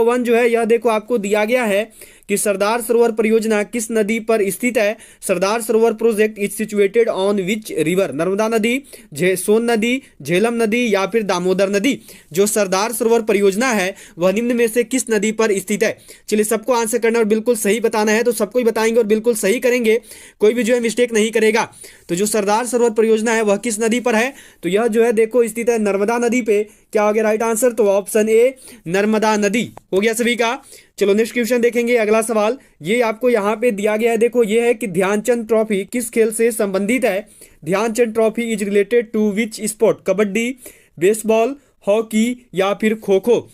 Number 1 जो है यह देखो आपको दिया गया है कि सरदार सरोवर परियोजना किस नदी पर स्थित है। Sardar Sarovar project is situated on which river, Narmada नदी, सोन नदी, झेलम नदी या फिर दामोदर नदी। जो सरदार सरोवर परियोजना है वह निम्न में से किस नदी पर स्थित है। चलिए सबको आंसर करना और बिल्कुल सही बताना है, तो सबको ही बताएंगे और बिल्कुल सही करेंगे, कोई भी जो है मिस्टेक नहीं करेगा। तो जो सरदार सरोवर परियोजना है वह किस नदी पर है, तो यह जो है देखो स्थित है नर्मदा नदी पे। क्या हो गया राइट आंसर, तो ऑप्शन ए नर्मदा नदी हो गया सभी का। चलो नेक्स्ट क्वेश्चन देखेंगे, अगला सवाल ये आपको यहाँ पे दिया गया है, देखो ये है कि ध्यानचंद ट्रॉफी किस खेल से संबंधित है। Dhyanchand trophy is related to which sport, kabaddi, baseball, hockey या फिर खो खो।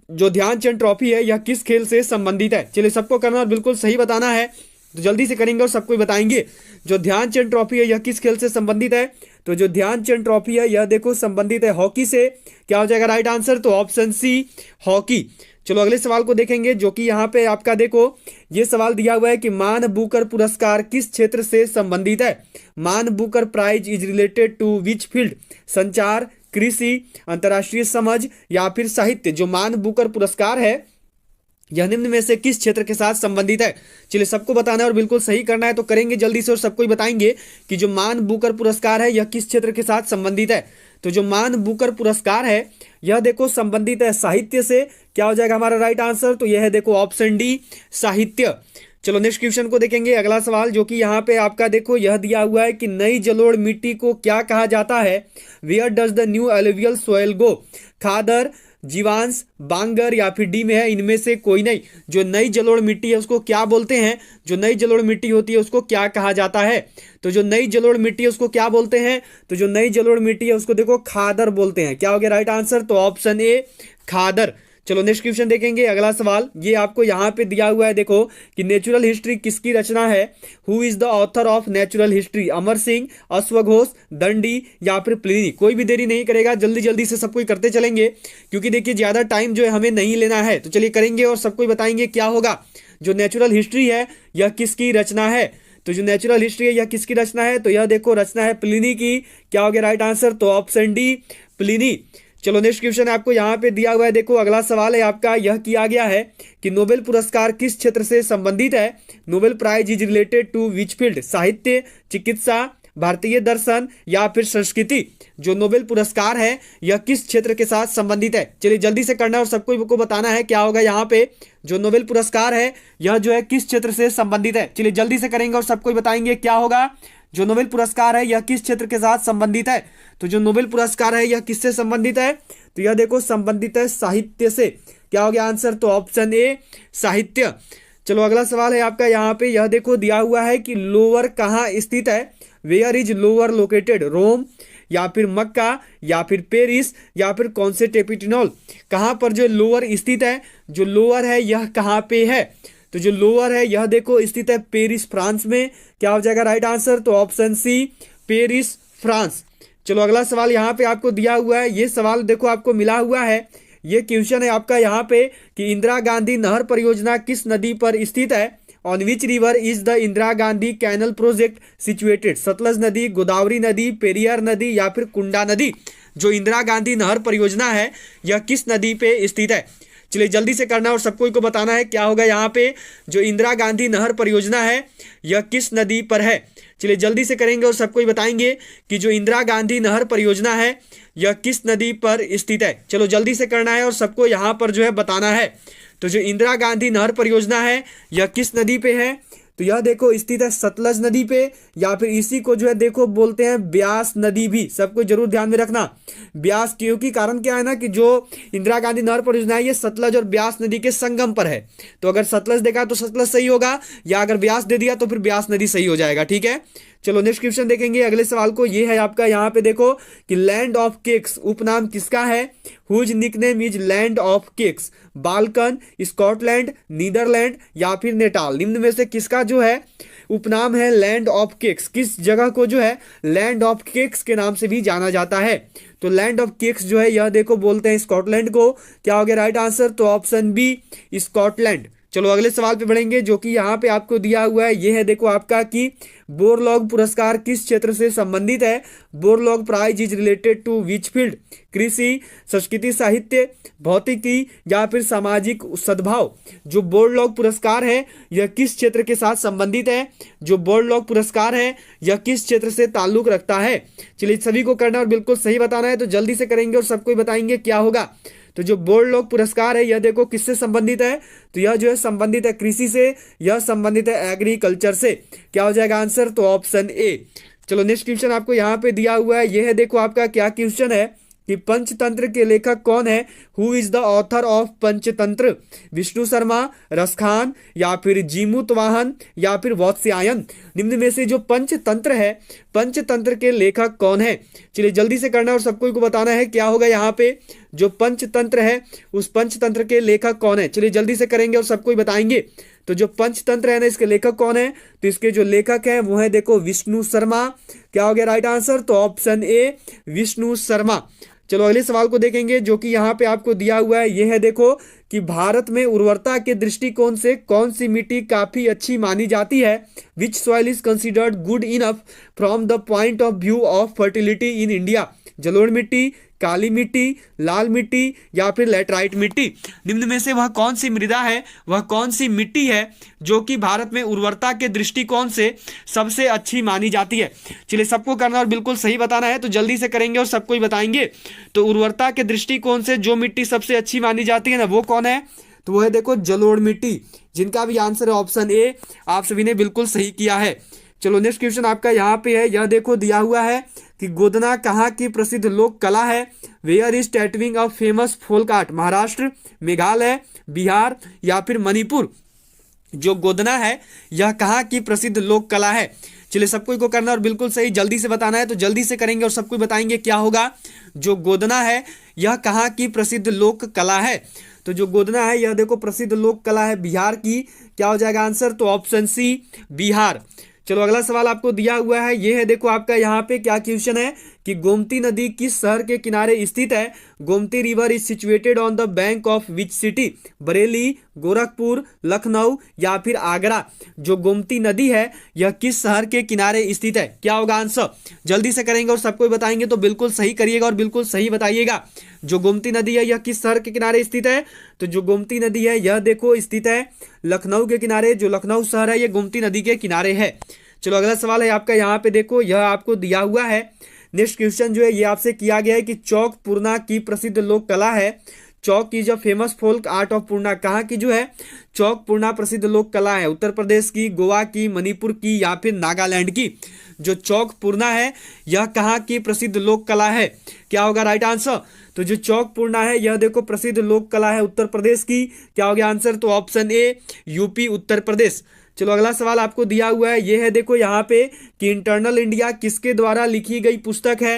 जो ध्यानचंद ट्रॉफी है यह किस खेल से संबंधित है। चलिए सबको करना और बिल्कुल सही बताना है, तो जल्दी से करेंगे और सबको बताएंगे। जो ध्यानचंद ट्रॉफी है यह किस खेल से संबंधित है, तो जो ध्यानचंद ट्रॉफी है यह देखो संबंधित है हॉकी से। क्या हो जाएगा राइट आंसर, तो ऑप्शन सी हॉकी। चलो अगले सवाल को देखेंगे, जो कि यहाँ पे आपका देखो ये सवाल दिया हुआ है कि मान बुकर पुरस्कार किस क्षेत्र से संबंधित है। Man Booker prize is related to which field, संचार, कृषि, अंतर्राष्ट्रीय समझ या फिर साहित्य। जो मान बुकर पुरस्कार है यह निम्न में से किस क्षेत्र के साथ संबंधित है। चलिए सबको बताना है और बिल्कुल सही करना है, तो करेंगे जल्दी से और सबको ही बताएंगे कि जो मान बुकर पुरस्कार है यह किस क्षेत्र के साथ संबंधित है। तो जो मान बुकर पुरस्कार है यह देखो संबंधित है साहित्य से। क्या हो जाएगा हमारा राइट आंसर, तो यह है देखो ऑप्शन डी साहित्य। चलो नेक्स्ट क्वेश्चन को देखेंगे, अगला सवाल जो कि यहाँ पे आपका देखो यह दिया हुआ है कि नई जलोढ़ मिट्टी को क्या कहा जाता है। Where does the new alluvial soil go, खादर, जीवांश, बांगर या फिर डी में है इनमें से कोई नहीं। जो नई जलोढ़ मिट्टी है उसको क्या बोलते हैं, जो नई जलोढ़ मिट्टी होती है उसको क्या कहा जाता है। तो जो नई जलोढ़ मिट्टी है उसको क्या बोलते हैं, तो जो नई जलोढ़ मिट्टी है उसको देखो खादर बोलते हैं। क्या हो गया राइट आंसर, तो ऑप्शन ए खादर। चलो नेक्स्ट क्वेश्चन देखेंगे, अगला सवाल ये आपको यहाँ पे दिया हुआ है देखो कि नेचुरल हिस्ट्री किसकी रचना है। Who is the author of natural history, Amar Singh, अश्वघोष, दंडी या फिर प्लिनी। कोई भी देरी नहीं करेगा, जल्दी जल्दी से सबको करते चलेंगे, क्योंकि देखिए ज्यादा टाइम जो है हमें नहीं लेना है। तो चलिए करेंगे और सबको बताएंगे क्या होगा। जो नेचुरल हिस्ट्री है यह किसकी रचना है, तो जो नेचुरल हिस्ट्री है यह किसकी रचना है, तो यह देखो रचना है प्लिनी की। क्या हो गया राइट आंसर, तो ऑप्शन डी प्लिनी। चलो नेक्स्ट क्वेश्चन आपको यहाँ पे दिया हुआ है, देखो अगला सवाल है आपका, यह किया गया है कि नोबेल पुरस्कार किस क्षेत्र से संबंधित है। Nobel prize is related to which field, साहित्य, चिकित्सा, भारतीय दर्शन या फिर संस्कृति। जो नोबेल पुरस्कार है यह किस क्षेत्र के साथ संबंधित है। चलिए जल्दी से करना और सबको को बताना है क्या होगा यहाँ पे। जो नोबेल पुरस्कार है यह जो है किस क्षेत्र से संबंधित है। चलिए जल्दी से करेंगे और सबको बताएंगे क्या होगा। जो नोबेल पुरस्कार है यह किस क्षेत्र के साथ संबंधित है, तो जो नोबेल पुरस्कार है यह किससे संबंधित है, तो यह देखो संबंधित है साहित्य से। क्या हो गया आंसर, तो ऑप्शन ए साहित्य। चलो अगला सवाल है आपका यहाँ पे, यह देखो दिया हुआ है कि लोअर कहाँ स्थित है। वेयर इज लोअर लोकेटेड, रोम या फिर मक्का या फिर पेरिस या फिर कॉन्स्टेंटिनोपल। कहाँ पर जो लोअर स्थित है, जो लोअर है यह कहाँ पे है, तो जो लोअर है यह देखो स्थित है पेरिस फ्रांस में। क्या हो जाएगा राइट आंसर, तो ऑप्शन सी पेरिस फ्रांस। चलो अगला सवाल यहाँ पे आपको दिया हुआ है, ये सवाल देखो आपको मिला हुआ है, ये क्वेश्चन है आपका यहाँ पे कि इंदिरा गांधी नहर परियोजना किस नदी पर स्थित है। On which river is the Indira Gandhi canal project situated, Sutlej नदी, गोदावरी नदी, पेरियार नदी या फिर कुंडा नदी। जो इंदिरा गांधी नहर परियोजना है यह किस नदी पे स्थित है। चलिए जल्दी से करना और सबको को बताना है क्या होगा यहाँ पे। जो इंदिरा गांधी नहर परियोजना है यह किस नदी पर है। चलिए जल्दी से करेंगे और सबको बताएंगे कि जो इंदिरा गांधी नहर परियोजना है यह किस नदी पर स्थित है। चलो जल्दी से करना है और सबको यहाँ पर जो है बताना है। तो जो इंदिरा गांधी नहर परियोजना है यह किस नदी पे है, तो यह देखो स्थित है सतलज नदी पे, या फिर इसी को जो है देखो बोलते हैं ब्यास नदी भी। सबको जरूर ध्यान में रखना ब्यास, क्योंकि कारण क्या है ना कि जो इंदिरा गांधी नहर परियोजना है ये सतलज और ब्यास नदी के संगम पर है। तो अगर सतलज देखा तो सतलज सही होगा, या अगर ब्यास दे दिया तो फिर ब्यास नदी सही हो जाएगा। ठीक है, चलो नेक्स्ट क्वेश्चन देखेंगे अगले सवाल को। ये है आपका यहाँ पे देखो कि लैंड ऑफ केक्स उपनाम किसका है। Whose nickname is land of cakes, Balkan, Scotland, Netherland या फिर नेटाल। निम्न में से किसका जो है उपनाम है लैंड ऑफ केक्स, किस जगह को जो है लैंड ऑफ केक्स के नाम से भी जाना जाता है। तो लैंड ऑफ केक्स जो है यह देखो बोलते हैं स्कॉटलैंड को। क्या हो गया राइट आंसर, तो ऑप्शन बी स्कॉटलैंड। चलो अगले सवाल पे बढ़ेंगे, जो कि यहाँ पे आपको दिया हुआ है। ये है देखो आपका कि बोरलॉग पुरस्कार किस क्षेत्र से संबंधित है। Borlaug prize is related to which field. कृषि, संस्कृति, साहित्य, भौतिकी या फिर सामाजिक सद्भाव। जो बोरलॉग पुरस्कार है यह किस क्षेत्र के साथ संबंधित है। जो बोरलॉग पुरस्कार है यह किस क्षेत्र से ताल्लुक रखता है। चलिए सभी को करना और बिल्कुल सही बताना है, तो जल्दी से करेंगे और सबको बताएंगे क्या होगा। तो जो बोरलॉग पुरस्कार है यह देखो किससे संबंधित है, तो यह जो है संबंधित है कृषि से, यह संबंधित है एग्रीकल्चर से। क्या हो जाएगा आंसर, तो ऑप्शन ए। चलो नेक्स्ट क्वेश्चन आपको यहाँ पे दिया हुआ है। यह है देखो आपका क्या क्वेश्चन है कि पंचतंत्र के लेखक कौन है। Who is the author of Panchatantra. Vishnu Sharma, Raskhan या फिर जीमूतवाहन या फिर वात्स्यायन। निम्न में से जो पंचतंत्र है, पंचतंत्र के लेखक कौन है। चलिए जल्दी से करना और सबको को बताना है क्या होगा यहाँ पे। जो पंचतंत्र है उस पंचतंत्र के लेखक कौन है। चलिए जल्दी से करेंगे और सबको बताएंगे। तो जो पंचतंत्र है ना, इसके लेखक कौन है, तो इसके जो लेखक है वो है देखो विष्णु शर्मा। क्या हो गया राइट आंसर, तो ऑप्शन ए विष्णु शर्मा। चलो अगले सवाल को देखेंगे, जो कि यहाँ पे आपको दिया हुआ है। यह है देखो कि भारत में उर्वरता के दृष्टिकोण से कौन सी मिट्टी काफी अच्छी मानी जाती है। विच soil is considered good enough from the point of view of fertility in India. जलोढ़ मिट्टी, काली मिट्टी, लाल मिट्टी या फिर लैटराइट मिट्टी। निम्न में से वह कौन सी मृदा है, वह कौन सी मिट्टी है जो कि भारत में उर्वरता के दृष्टिकोण से सबसे अच्छी मानी जाती है। चलिए सबको करना और बिल्कुल सही बताना है, तो जल्दी से करेंगे और सबको ही बताएंगे। तो उर्वरता के दृष्टिकोण से जो मिट्टी सबसे अच्छी मानी जाती है ना, वो कौन है, तो वो है देखो जलोढ़ मिट्टी, जिनका भी आंसर है ऑप्शन ए। आप सभी ने बिल्कुल सही किया है। चलो नेक्स्ट क्वेश्चन आपका यहाँ पे है। यह देखो दिया हुआ है कि गोदना कहाँ की प्रसिद्ध लोक कला है। Where is tattooing of famous folk art. Maharashtra, Meghalaya, Bihar या फिर मणिपुर। जो गोदना है यह कहाँ की प्रसिद्ध लोक कला है। चलिए सबको को करना और बिल्कुल सही जल्दी से बताना है, तो जल्दी से करेंगे और सबको बताएंगे क्या होगा। जो गोदना है यह कहाँ की प्रसिद्ध लोक कला है। तो जो गोदना है यह देखो प्रसिद्ध लोक कला है बिहार की। क्या हो जाएगा आंसर, तो ऑप्शन सी बिहार। चलो अगला सवाल आपको दिया हुआ है। यह है देखो आपका यहाँ पे क्या क्वेश्चन है कि गोमती नदी किस शहर के किनारे स्थित है। Gomti river is situated on the bank of which city. Bareilly, Gorakhpur, Lucknow या फिर आगरा। जो गोमती नदी है यह किस शहर के किनारे स्थित है। क्या होगा आंसर, जल्दी से करेंगे और सबको बताएंगे, तो बिल्कुल सही करिएगा और बिल्कुल सही बताइएगा। जो गोमती नदी है यह किस शहर के किनारे स्थित है, तो जो गोमती नदी है यह देखो स्थित है लखनऊ के किनारे। जो लखनऊ शहर है यह गोमती नदी के किनारे है। चलो अगला सवाल है आपका यहाँ पे देखो, यह आपको दिया हुआ है। नेक्स्ट क्वेश्चन जो है ये आपसे किया गया है कि चौक पूर्णा की प्रसिद्ध लोक कला है। चौक की जो फेमस फोल्क आर्ट ऑफ पूर्णा, कहाँ की जो है चौक पूर्णा प्रसिद्ध लोक कला है। उत्तर प्रदेश की, गोवा की, मणिपुर की या फिर नागालैंड की। जो चौक पूर्णा है यह कहाँ की प्रसिद्ध लोक कला है। क्या होगा राइट आंसर, तो जो चौक पूर्णा है यह देखो प्रसिद्ध लोक कला है उत्तर प्रदेश की। क्या हो गया आंसर, तो option A UP Uttar Pradesh. चलो अगला सवाल आपको दिया हुआ है। यह है देखो यहाँ पे कि इंटरनल इंडिया किसके द्वारा लिखी गई पुस्तक है।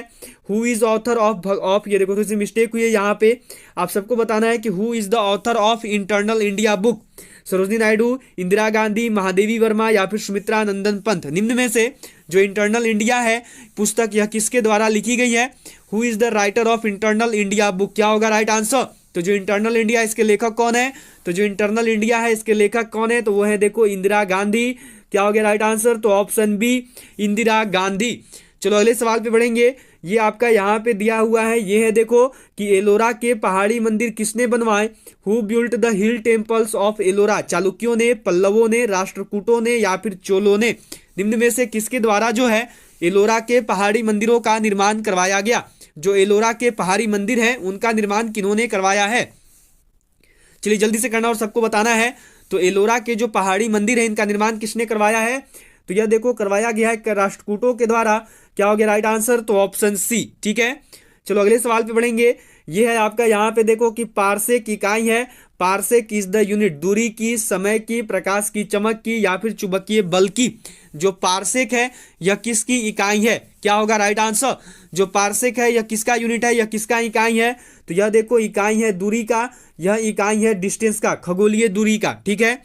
हु इज ऑथर ऑफ ये देखो थोड़ी सी मिस्टेक हुई है यहाँ पे, आप सबको बताना है कि who is the author of internal India book. Sarojini Naidu, Indira Gandhi, Mahadevi Verma या फिर सुमित्रा नंदन पंत। निम्न में से जो इंटरनल इंडिया है पुस्तक यह किसके द्वारा लिखी गई है। Who is the writer of internal India book. क्या होगा राइट आंसर, तो जो इंटरनल इंडिया इसके लेखक कौन है, तो जो इंटरनल इंडिया है इसके लेखक कौन है, तो वो है देखो इंदिरा गांधी। क्या हो गया राइट आंसर, तो ऑप्शन बी इंदिरा गांधी। चलो अगले सवाल पे बढ़ेंगे। ये आपका यहाँ पे दिया हुआ है। ये है देखो कि एलोरा के पहाड़ी मंदिर किसने बनवाए। Who built the hill temples of Ellora. चालुक्यों ने, पल्लवों ने, राष्ट्रकूटों ने या फिर चोलों ने। निम्न में से किसके द्वारा जो है एलोरा के पहाड़ी मंदिरों का निर्माण करवाया गया। जो एलोरा के पहाड़ी मंदिर हैं उनका निर्माण किन्होंने करवाया है। चलिए जल्दी से करना और सबको बताना है। तो एलोरा के जो पहाड़ी मंदिर है इनका निर्माण किसने करवाया है, तो यह देखो करवाया गया है राष्ट्रकूटों के द्वारा। क्या हो गया राइट आंसर, तो ऑप्शन सी। ठीक है, चलो अगले सवाल पे बढ़ेंगे। यह है आपका यहाँ पे देखो कि पारसेक इकाई है। Parsec is the unit. दूरी की, समय की, प्रकाश की चमक की या फिर चुंबकीय बल की। जो पारसेक है यह किसकी इकाई है। क्या होगा राइट आंसर, जो पारसेक है यह किसका यूनिट है, यह किसका इकाई है, तो यह देखो इकाई है दूरी का, यह इकाई है डिस्टेंस का, खगोलीय दूरी का। ठीक है,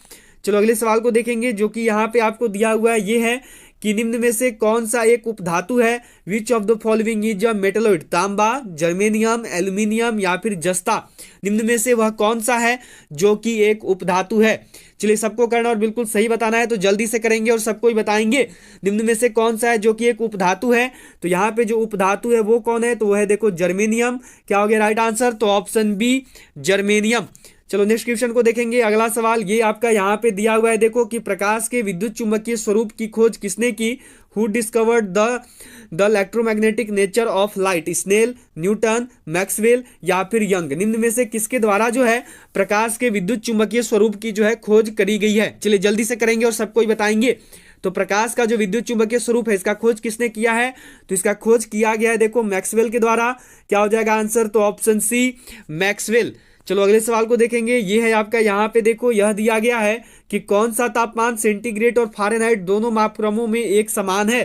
चलो अगले सवाल को देखेंगे जो कि यहाँ पे आपको दिया हुआ है। ये है कि निम्न में से कौन सा एक उपधातु है। Which of the following is a metalloid, तांबा, जर्मेनियम, एल्यूमिनियम या फिर जस्ता। निम्न में से वह कौन सा है जो कि एक उपधातु है। चलिए सबको करना और बिल्कुल सही बताना है, तो जल्दी से करेंगे और सबको ही बताएंगे। निम्न में से कौन सा है जो कि एक उपधातु है, तो यहाँ पे जो उपधातु है वो कौन है, तो वह है देखो जर्मेनियम। क्या हो गया राइट आंसर, तो ऑप्शन बी जर्मेनियम। चलो नेक्स्ट क्वेश्चन को देखेंगे। अगला सवाल ये आपका यहाँ पे दिया हुआ है, देखो कि प्रकाश के विद्युत चुंबकीय स्वरूप की खोज किसने की। Who discovered the electromagnetic nature of light, Snell, Newton, Maxwell या फिर यंग। निम्न में से किसके द्वारा जो है प्रकाश के विद्युत चुंबकीय स्वरूप की जो है खोज करी गई है। चलिए जल्दी से करेंगे और सबको ही बताएंगे। तो प्रकाश का जो विद्युत चुंबकीय स्वरूप है इसका खोज किसने किया है, तो इसका खोज किया गया है देखो मैक्सवेल के द्वारा। क्या हो जाएगा आंसर, तो ऑप्शन सी मैक्सवेल। चलो अगले सवाल को देखेंगे। ये है आपका यहाँ पे देखो, यह दिया गया है कि कौन सा तापमान सेंटीग्रेड और फारेनहाइट दोनों मापक्रमों में एक समान है।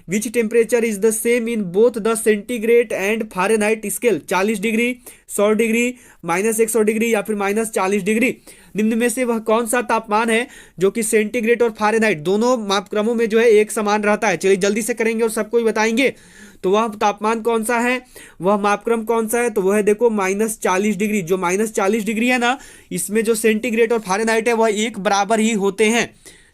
Which temperature is the same in both the centigrade and Fahrenheit scale. 40 degree, 100 degree, -100 degree या फिर -40 डिग्री। निम्न में से वह कौन सा तापमान है जो कि सेंटीग्रेड और फारेनहाइट दोनों मापक्रमों में जो है एक समान रहता है। चलिए जल्दी से करेंगे और सबको ही बताएंगे। तो वह तापमान कौन सा है, वह मापक्रम कौन सा है, तो वह है देखो -40 डिग्री। जो -40 डिग्री है ना, इसमें जो सेंटीग्रेड और फारेनहाइट है वह एक बराबर ही होते हैं।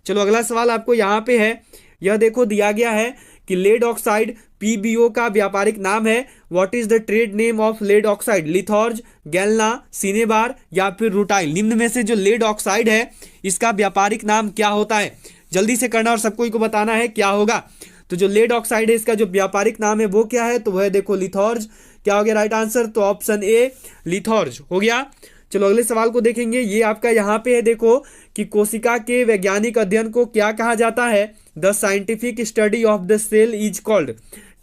चलो अगला सवाल आपको यहाँ पे है, यह देखो दिया गया है कि लेड ऑक्साइड PbO का व्यापारिक नाम है। What is the trade name of lead oxide. Litharge, galena, cinnabar या फिर रूटाइल। निम्न में से जो लेड ऑक्साइड है इसका व्यापारिक नाम क्या होता है। जल्दी से करना और सबको को बताना है क्या होगा। तो जो लेड ऑक्साइड है इसका जो व्यापारिक नाम है वो क्या है, तो वह देखो लिथॉर्ज। क्या हो गया राइट आंसर, तो ऑप्शन ए लिथॉर्ज हो गया। चलो अगले सवाल को देखेंगे। ये आपका यहाँ पे है देखो कि कोशिका के वैज्ञानिक अध्ययन को क्या कहा जाता है। The scientific study of the cell is called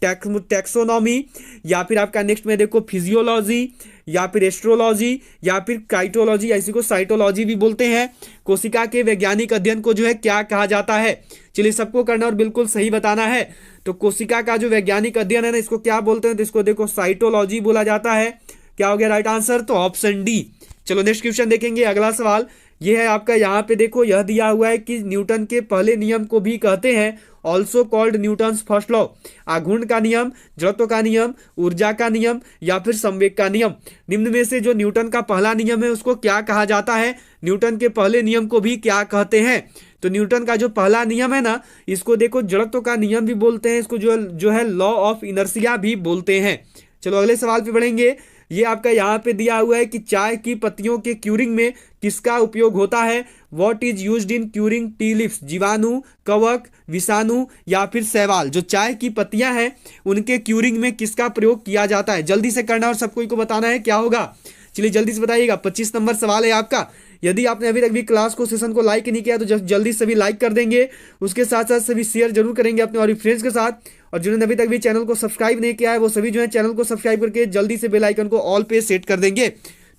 taxonomy, या फिर आपका नेक्स्ट में देखो फिजियोलॉजी या फिर एस्ट्रोलॉजी या फिर काइटोलॉजी, इसी को साइटोलॉजी भी बोलते हैं। कोशिका के वैज्ञानिक अध्ययन को जो है क्या कहा जाता है। चलिए सबको करना और बिल्कुल सही बताना है। तो कोशिका का जो वैज्ञानिक अध्ययन है ना, इसको क्या बोलते हैं, तो इसको देखो साइटोलॉजी बोला जाता है। क्या हो गया राइट आंसर, तो ऑप्शन डी। चलो नेक्स्ट क्वेश्चन देखेंगे। अगला सवाल ये है आपका यहाँ पे देखो, यह दिया हुआ है कि न्यूटन के पहले नियम को भी कहते हैं also called Newton's first law. आघूर्ण का नियम, जड़त्व का नियम, ऊर्जा का नियम या फिर संवेग का नियम। निम्न में से जो न्यूटन का पहला नियम है उसको क्या कहा जाता है। न्यूटन के पहले नियम को भी क्या कहते हैं, तो न्यूटन का जो पहला नियम है ना, इसको देखो जड़त्व का नियम भी बोलते हैं। इसको जो है लॉ ऑफ इनर्शिया भी बोलते हैं। चलो अगले सवाल पे बढ़ेंगे। ये आपका यहाँ पे दिया हुआ है कि चाय की पत्तियों के क्यूरिंग में किसका उपयोग होता है। What is used in curing tea leaves. जीवाणु, कवक, विषाणु या फिर शैवाल। जो चाय की पत्तियां हैं उनके क्यूरिंग में किसका प्रयोग किया जाता है। जल्दी से करना और सबको को बताना है क्या होगा। चलिए जल्दी से बताइएगा। 25 नंबर सवाल है आपका। यदि आपने अभी तक भी क्लास को सेशन को लाइक नहीं किया तो जल्दी सभी लाइक कर देंगे। उसके साथ साथ सभी शेयर जरूर करेंगे अपने और फ्रेंड्स के साथ। और जिन्होंने अभी तक भी चैनल को सब्सक्राइब नहीं किया है वो सभी जो है चैनल को सब्सक्राइब करके जल्दी से बेल आइकन को ऑल पे सेट कर देंगे।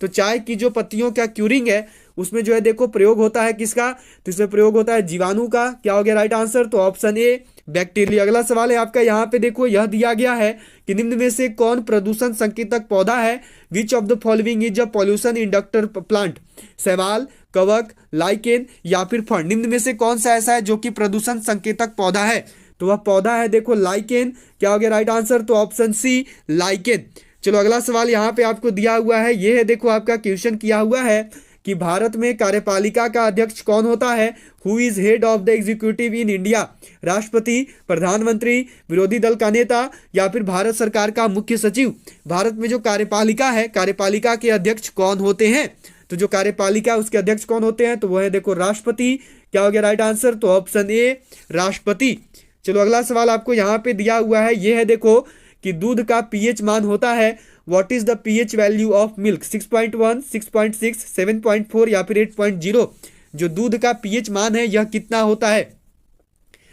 तो चाय की जो पत्तियों का क्यूरिंग है उसमें जो है देखो प्रयोग होता है किसका, तो इसमें प्रयोग होता है जीवाणु का। क्या हो गया राइट आंसर, तो ऑप्शन ए बैक्टीरिया। अगला सवाल है आपका यहाँ पे देखो, यह दिया गया है कि निम्न में से कौन प्रदूषण संकेतक पौधा है। Which of the following is a pollution inductor plant. शैवाल, कवक, लाइकेन या फिर फर्न। निम्न में से कौन सा ऐसा है जो कि प्रदूषण संकेतक पौधा है, तो वह पौधा है देखो लाइकेन। क्या हो गया राइट आंसर, तो ऑप्शन सी लाइकेन। चलो अगला सवाल यहाँ पे आपको दिया हुआ है। ये है देखो आपका क्वेश्चन किया हुआ है कि भारत में कार्यपालिका का अध्यक्ष कौन होता है। Who is head of the executive in India. राष्ट्रपति, प्रधानमंत्री, विरोधी दल का नेता या फिर भारत सरकार का मुख्य सचिव। भारत में जो कार्यपालिका है, कार्यपालिका के अध्यक्ष कौन होते हैं, तो जो कार्यपालिका उसके अध्यक्ष कौन होते हैं, तो वह है देखो राष्ट्रपति। क्या हो गया राइट आंसर, तो ऑप्शन ए राष्ट्रपति। चलो अगला सवाल आपको यहाँ पे दिया हुआ है। ये है देखो कि दूध का पीएच मान होता है। What is the pH value of milk. 6.1, 6.6, 7.4 या फिर 8.0। जो दूध का पीएच मान है यह कितना होता है।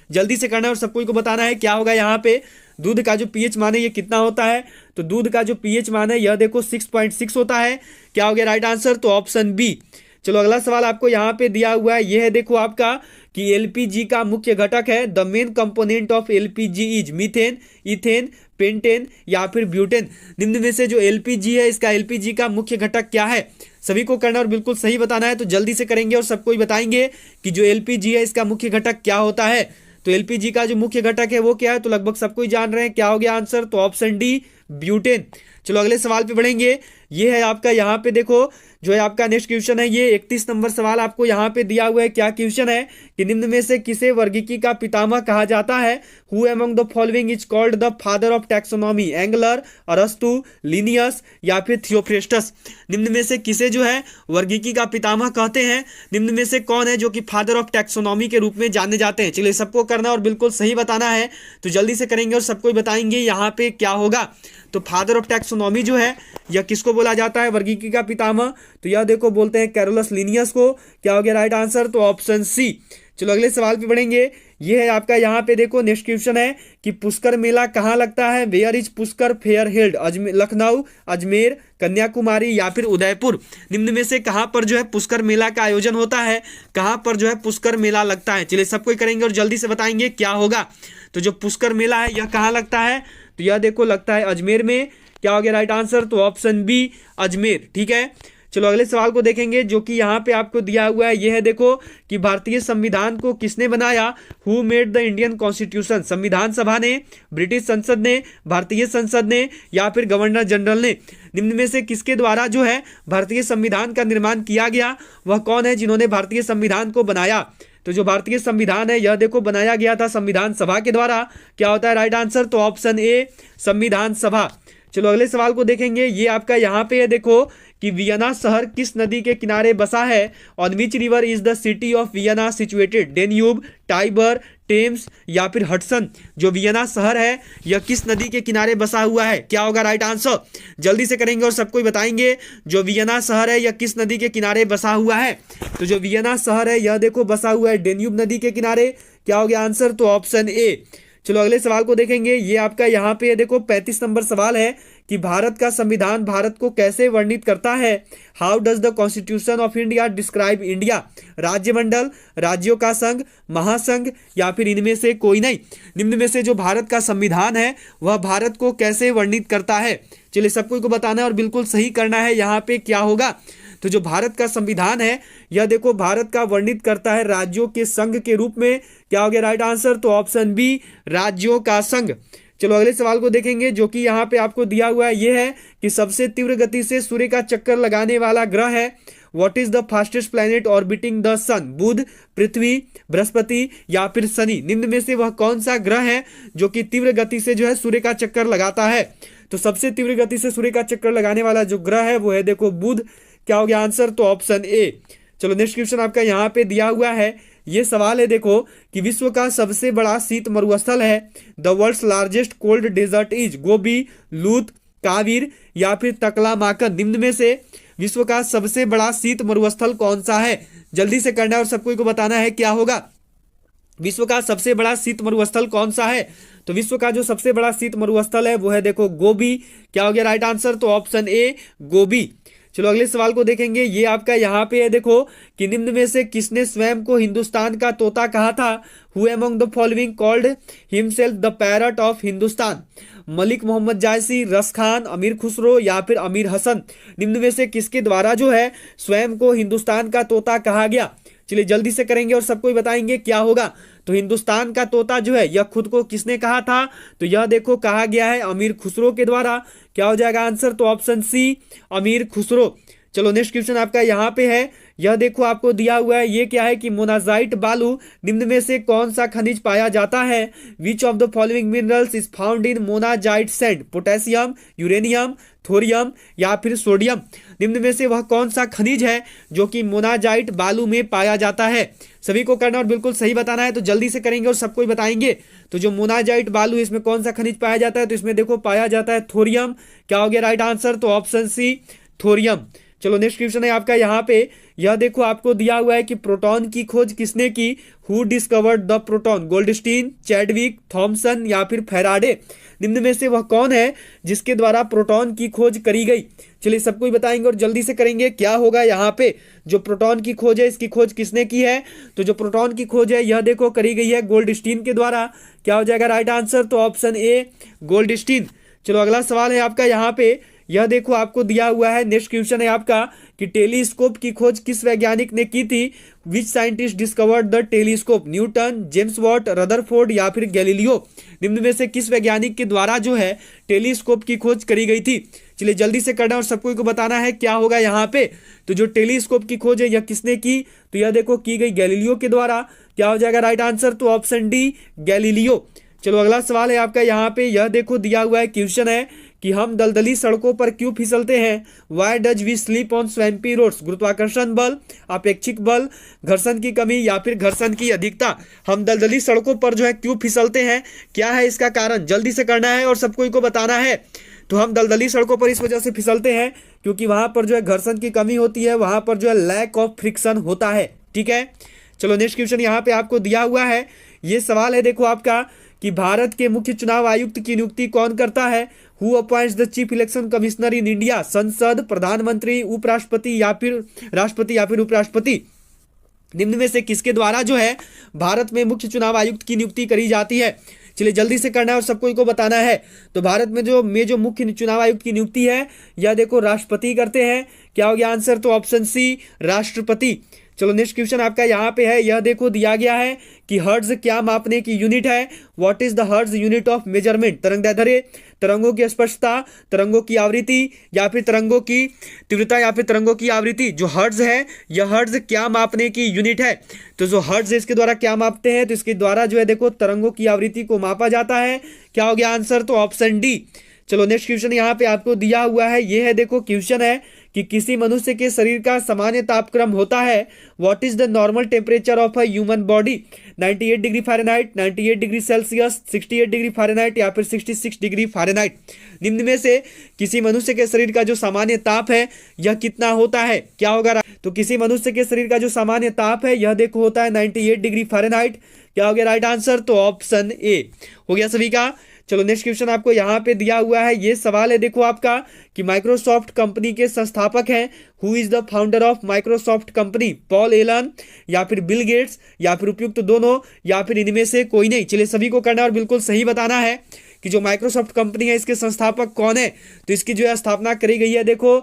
जल्दी से करना और सबको को बताना है क्या होगा। यहाँ पे दूध का जो पीएच मान है ये कितना होता है, तो दूध का जो पीएच मान है यह देखो 6.6 होता है। क्या हो गया राइट आंसर, तो ऑप्शन बी। चलो अगला सवाल आपको यहाँ पे दिया हुआ है। यह है देखो आपका कि एलपीजी का मुख्य घटक है। The main component of LPG is methane, ethane, pentane या फिर ब्यूटेन। निम्न में से जो एलपीजी है इसका एलपीजी का मुख्य घटक क्या है। सभी को करना और बिल्कुल सही बताना है। तो जल्दी से करेंगे और सबको ही बताएंगे कि जो एलपीजी है इसका मुख्य घटक क्या होता है। तो एलपीजी का जो मुख्य घटक है वो क्या है, तो लगभग सबको ही जान रहे हैं, क्या हो गया आंसर, तो ऑप्शन डी ब्यूटेन। चलो अगले सवाल पे बढ़ेंगे। ये है आपका यहाँ पे देखो जो है आपका नेक्स्ट क्वेश्चन है, ये 31 नंबर सवाल आपको यहाँ पे दिया हुआ है। क्या क्वेश्चन है कि निम्न में से किसे वर्गीकी का पितामह कहा जाता है? Who among the following is called the father of taxonomy? Engler, अरस्तु, लिनियस या फिर थियोफ्रेस्टस? निम्न में से किसे जो है वर्गीकी का पितामह कहते हैं? निम्न में से कौन है जो कि फादर ऑफ टैक्सोनॉमी के रूप में जाने जाते हैं? चलिए सबको करना और बिल्कुल सही बताना है, तो जल्दी से करेंगे और सबको बताएंगे यहाँ पे क्या होगा। तो फादर ऑफ टैक्सोनॉमी जो है यह किसको बोला जाता है वर्गीकी का पितामह? तो यह देखो बोलते हैं कैरोलस लिनियस को। क्या हो गया राइट आंसर, तो ऑप्शन सी। चलो अगले सवाल पे बढ़ेंगे। यह है आपका यहाँ पे देखो नेक्स्ट क्वेश्चन है कि पुष्कर मेला कहाँ लगता है? Where is Pushkar fair held? Lucknow, Ajmer, Kanyakumari या फिर उदयपुर? निम्न में से कहाँ पर जो है पुष्कर मेला का आयोजन होता है? कहाँ पर जो है पुष्कर मेला लगता है? चलिए सबको करेंगे और जल्दी से बताएंगे क्या होगा। तो जो पुष्कर मेला है यह कहाँ लगता है? तो यह देखो लगता है अजमेर में। क्या हो गया राइट आंसर, तो ऑप्शन बी अजमेर। ठीक है, चलो अगले सवाल को देखेंगे जो कि यहाँ पे आपको दिया हुआ है। यह है देखो कि भारतीय संविधान को किसने बनाया? Who made the Indian constitution? संविधान सभा ने, ब्रिटिश संसद ने, भारतीय संसद ने या फिर गवर्नर जनरल ने? निम्न में से किसके द्वारा जो है भारतीय संविधान का निर्माण किया गया? वह कौन है जिन्होंने भारतीय संविधान को बनाया? तो जो भारतीय संविधान है यह देखो बनाया गया था संविधान सभा के द्वारा। क्या होता है राइट आंसर, तो ऑप्शन ए संविधान सभा। चलो अगले सवाल को देखेंगे। ये आपका यहाँ पे है देखो कि वियना शहर किस नदी के किनारे बसा है? On which river is the city of Vienna situated? Danube, Tiber, Thames या फिर हडसन? जो वियना शहर है यह किस नदी के किनारे बसा हुआ है? क्या होगा राइट आंसर, जल्दी से करेंगे और सबको बताएंगे। जो वियना शहर है यह किस नदी के किनारे बसा हुआ है? तो जो वियना शहर है यह देखो बसा हुआ है डेन्यूब नदी के किनारे। क्या हो गया आंसर, तो ऑप्शन ए। चलो अगले सवाल को देखेंगे। ये आपका यहाँ पे देखो 35 नंबर सवाल है कि भारत का संविधान भारत को कैसे वर्णित करता है? How does the constitution of India describe India? राज्यमंडल, राज्यों का संघ, महासंघ या फिर इनमें से कोई नहीं? निम्न में से जो भारत का संविधान है वह भारत को कैसे वर्णित करता है? चलिए सबको को बताना है और बिल्कुल सही करना है। यहाँ पे क्या होगा, तो जो भारत का संविधान है यह देखो भारत का वर्णित करता है राज्यों के संघ के रूप में। क्या हो गया राइट आंसर, तो ऑप्शन बी राज्यों का संघ। चलो अगले सवाल को देखेंगे जो कि यहाँ पे आपको दिया हुआ है। यह है कि सबसे तीव्र गति से सूर्य का चक्कर लगाने वाला ग्रह है? What is the fastest planet orbiting the sun? Budh, Prithvi, Brihaspati या फिर शनि? निम्न में से वह कौन सा ग्रह है जो कि तीव्र गति से जो है सूर्य का चक्कर लगाता है? तो सबसे तीव्र गति से सूर्य का चक्कर लगाने वाला जो ग्रह है वो है देखो बुध। क्या हो गया आंसर, तो ऑप्शन ए। चलो नेक्स्ट क्वेश्चन आपका यहाँ पे दिया हुआ है। ये सवाल है देखो कि विश्व का सबसे बड़ा शीत मरुस्थल है? The world's largest cold desert is? Gobi, Lut, Kavir या फिर तकलामाकन? निम्न में से विश्व का सबसे बड़ा शीत मरुस्थल कौन सा है? जल्दी से करना है और सबको बताना है क्या होगा। विश्व का सबसे बड़ा शीत मरुस्थल कौन सा है? तो विश्व का जो सबसे बड़ा शीत मरुस्थल है वो है देखो गोबी। क्या हो गया राइट आंसर, तो ऑप्शन ए गोबी। चलो अगले सवाल को देखेंगे। ये आपका यहाँ पे है देखो कि निम्न में से किसने स्वयं को हिंदुस्तान का तोता कहा था? Who among the following called himself the parrot of Hindustan? Malik Mohammad Jayasi, Ras Khan, अमीर खुसरो या फिर अमीर हसन? निम्न में से किसके द्वारा जो है स्वयं को हिंदुस्तान का तोता कहा गया? चलिए जल्दी से करेंगे और सबको बताएंगे क्या होगा। तो हिंदुस्तान का तोता जो है यह खुद को किसने कहा था? तो यह देखो कहा गया है अमीर खुसरो के द्वारा। क्या हो जाएगा आंसर, तो ऑप्शन सी अमीर खुसरो। चलो नेक्स्ट क्वेश्चन आपका यहाँ पे है। यह देखो आपको दिया हुआ है। ये क्या है कि मोनाजाइट बालू निम्न में से कौन सा खनिज पाया जाता है? Which of the following minerals is found in monazite sand? Potassium, uranium, thorium या फिर सोडियम? निम्न में से वह कौन सा खनिज है जो कि मोनाजाइट बालू में पाया जाता है? सभी को करना और बिल्कुल सही बताना है, तो जल्दी से करेंगे और सबको बताएंगे। तो जो मोनाजाइट बालू इसमें कौन सा खनिज पाया जाता है? तो इसमें देखो पाया जाता है थोरियम। क्या हो गया राइट आंसर, तो ऑप्शन सी थोरियम। चलो नेक्स्ट क्वेश्चन है आपका यहाँ पे। यह देखो आपको दिया हुआ है कि प्रोटॉन की खोज किसने की? Who discovered the proton? Goldstein, Chadwick, Thomson या फिर फैराडे? निम्न में से वह कौन है जिसके द्वारा प्रोटॉन की खोज करी गई? चलिए सबको ही बताएंगे और जल्दी से करेंगे क्या होगा यहाँ पे। जो प्रोटॉन की खोज है इसकी खोज किसने की है? तो जो प्रोटॉन की खोज है यह देखो करी गई है गोल्डस्टीन के द्वारा। क्या हो जाएगा राइट आंसर, तो ऑप्शन ए गोल्डस्टीन। चलो अगला सवाल है आपका यहाँ पे। यह देखो आपको दिया हुआ है। नेक्स्ट क्वेश्चन है आपका कि टेलीस्कोप की खोज किस वैज्ञानिक ने की थी? Which scientist discovered the telescope? Newton, James Watt, Rutherford या फिर गैलीलियो? निम्न में से किस वैज्ञानिक के द्वारा जो है टेलीस्कोप की खोज करी गई थी? चलिए जल्दी से करना और सबको को बताना है क्या होगा यहाँ पे। तो जो टेलीस्कोप की खोज है यह किसने की? तो यह देखो की गई गैलीलियो के द्वारा। क्या हो जाएगा राइट आंसर? तो ऑप्शन डी गैलीलियो। चलो अगला सवाल है आपका यहाँ पे, यह देखो दिया हुआ है, क्वेश्चन है कि हम दलदली सड़कों पर क्यों फिसलते हैं? Why does we sleep on swampy roads? गुरुत्वाकर्षण बल, अपेक्षिक बल, घर्षण की कमी या फिर घर्षण की अधिकता? हम दलदली सड़कों पर जो है क्यों फिसलते हैं, क्या है इसका कारण? जल्दी से करना है और सबको को बताना है। तो हम दलदली सड़कों पर इस वजह से फिसलते हैं क्योंकि वहां पर जो है घर्षण की कमी होती है, वहां पर जो है लैक ऑफ फ्रिक्शन होता है। ठीक है, चलो नेक्स्ट क्वेश्चन यहाँ पे आपको दिया हुआ है। ये सवाल है देखो आपका कि भारत के मुख्य चुनाव आयुक्त की नियुक्ति कौन करता है? Who appoints the chief election commissioner in India? संसद, प्रधानमंत्री, उपराष्ट्रपति या फिर राष्ट्रपति या फिर उपराष्ट्रपति? निम्न में से किसके द्वारा जो है भारत में मुख्य चुनाव आयुक्त की नियुक्ति करी जाती है? चलिए जल्दी से करना है और सबको को बताना है। तो भारत में जो मुख्य चुनाव आयुक्त की नियुक्ति है यह देखो राष्ट्रपति करते हैं। क्या हो गया आंसर? तो ऑप्शन सी राष्ट्रपति। चलो नेक्स्ट क्वेश्चन आपका यहाँ पे है, यह देखो दिया गया है कि हर्ट्ज क्या मापने की यूनिट है? What is the hertz unit of measurement? तरंगदैर्ध्य, तरंगों की स्पष्टता, तरंगों की आवृत्ति या फिर तरंगों की तीव्रता या फिर तरंगों की आवृत्ति? जो हर्ट्ज है यह हर्ट्ज क्या मापने की यूनिट है? तो जो हर्ट्ज इसके द्वारा क्या मापते हैं? तो इसके द्वारा जो है देखो तरंगों की आवृत्ति को मापा जाता है। क्या हो गया आंसर? तो ऑप्शन डी। चलो नेक्स्ट क्वेश्चन यहाँ पे आपको दिया हुआ है, ये है देखो क्वेश्चन है कि किसी मनुष्य के शरीर का सामान्य तापक्रम होता है? What is the normal temperature of a human body? 98 degree Fahrenheit, 98 degree Celsius, 68 degree Fahrenheit या फिर 66 डिग्री फ़ारेनहाइट? निम्न में से किसी मनुष्य के शरीर का जो सामान्य ताप है यह कितना होता है? क्या होगा? तो किसी मनुष्य के शरीर का जो सामान्य ताप है यह देखो होता है 98 डिग्री फ़ारेनहाइट। क्या हो गया राइट आंसर? तो ऑप्शन ए हो गया सभी का। चलो नेक्स्ट क्वेश्चन आपको यहाँ पे दिया हुआ है, ये सवाल है देखो आपका कि माइक्रोसॉफ्ट कंपनी के संस्थापक हैं? Who is the founder of Microsoft company? Paul Allen या फिर बिल गेट्स या फिर उपयुक्त दोनों या फिर इनमें से कोई नहीं? चलिए सभी को करना और बिल्कुल सही बताना है कि जो माइक्रोसॉफ्ट कंपनी है इसके संस्थापक कौन है? तो इसकी जो है स्थापना करी गई है देखो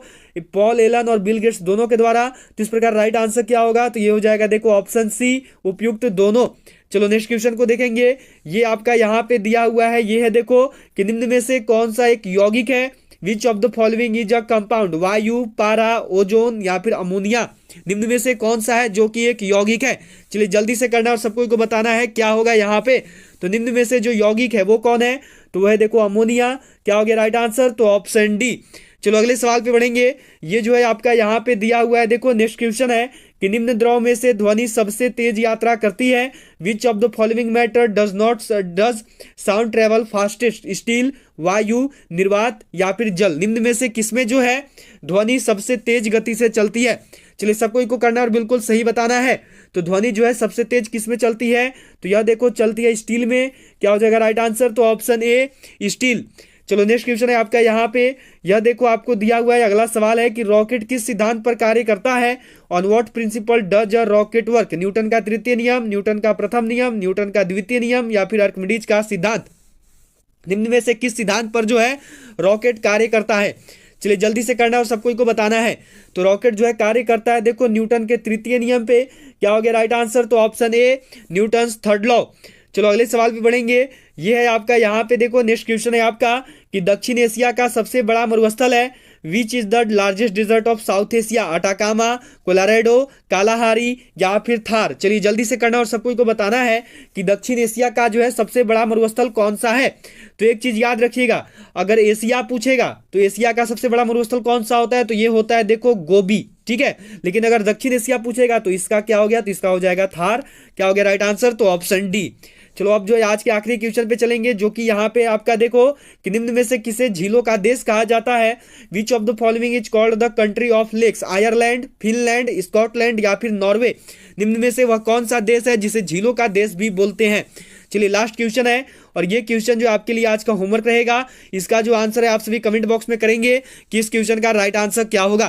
पॉल एलन और बिल गेट्स दोनों के द्वारा। तो इस प्रकार राइट आंसर क्या होगा? तो ये हो जाएगा देखो ऑप्शन सी उपयुक्त दोनों। चलो नेक्स्ट क्वेश्चन को देखेंगे, ये आपका यहाँ पे दिया हुआ है, ये है देखो कि निम्न में से कौन सा एक यौगिक है? Which of the following is a compound? वायु, पारा, ओजोन या फिर अमोनिया? निम्न में से कौन सा है जो कि एक यौगिक है? चलिए जल्दी से करना और सबको को बताना है क्या होगा यहाँ पे। तो निम्न में से जो यौगिक है वो कौन है? तो वह देखो अमोनिया। क्या हो गया राइट आंसर? तो ऑप्शन डी। चलो अगले सवाल पे बढ़ेंगे, ये जो है आपका यहाँ पे दिया हुआ है देखो नेक्स्ट क्वेश्चन है कि निम्न द्रव में से ध्वनि सबसे तेज यात्रा करती है? Which of the following matter does sound travel fastest? Steel, वायु, निर्वात या फिर जल? निम्न में से किसमें जो है ध्वनि सबसे तेज गति से चलती है? चलिए सबको इनको करना और बिल्कुल सही बताना है। तो ध्वनि जो है सबसे तेज किसमें चलती है? तो यह देखो चलती है स्टील में। क्या हो जाएगा राइट आंसर? तो ऑप्शन ए स्टील। चलो नेक्स्ट क्वेश्चन है आपका यहाँ पे, यह देखो आपको दिया हुआ है, अगला सवाल है कि रॉकेट किस सिद्धांत पर कार्य करता है? On what principle does a rocket work? Newton का तृतीय नियम, न्यूटन का प्रथम नियम, न्यूटन का द्वितीय नियम या फिर आर्किमिडीज का सिद्धांत? निम्न में से किस सिद्धांत पर जो है रॉकेट कार्य करता है? चलिए जल्दी से करना और सबको को बताना है। तो रॉकेट जो है कार्य करता है देखो न्यूटन के तृतीय नियम पे। क्या हो गया राइट आंसर? तो option A Newton's third law. चलो अगले सवाल पे बढ़ेंगे, ये है आपका यहाँ पे देखो नेक्स्ट क्वेश्चन है आपका कि दक्षिण एशिया का सबसे बड़ा मरुस्थल है? Which is the largest desert of south Asia? Atacama, Colorado, Kalahari या फिर थार? चलिए जल्दी से करना और सबको को बताना है कि दक्षिण एशिया का जो है सबसे बड़ा मरुस्थल कौन सा है। तो एक चीज याद रखिएगा, अगर एशिया पूछेगा तो एशिया का सबसे बड़ा मरुस्थल कौन सा होता है? तो ये होता है देखो गोबी, ठीक है। लेकिन अगर दक्षिण एशिया पूछेगा तो इसका क्या हो गया? तो इसका हो जाएगा थार। क्या हो गया राइट आंसर? तो ऑप्शन डी। चलो अब जो आज के आखिरी क्वेश्चन पे चलेंगे, जो कि यहाँ पे आपका देखो कि निम्न में से किसे झीलों का देश कहा जाता है? Which of the following is called the country of lakes? Ireland, Finland, Scotland या फिर नॉर्वे? निम्न में से वह कौन सा देश है जिसे झीलों का देश भी बोलते हैं? चलिए लास्ट क्वेश्चन है, और ये क्वेश्चन जो आपके लिए आज का होमवर्क रहेगा, इसका जो आंसर है आप सभी कमेंट बॉक्स में करेंगे कि इस क्वेश्चन का राइट आंसर क्या होगा।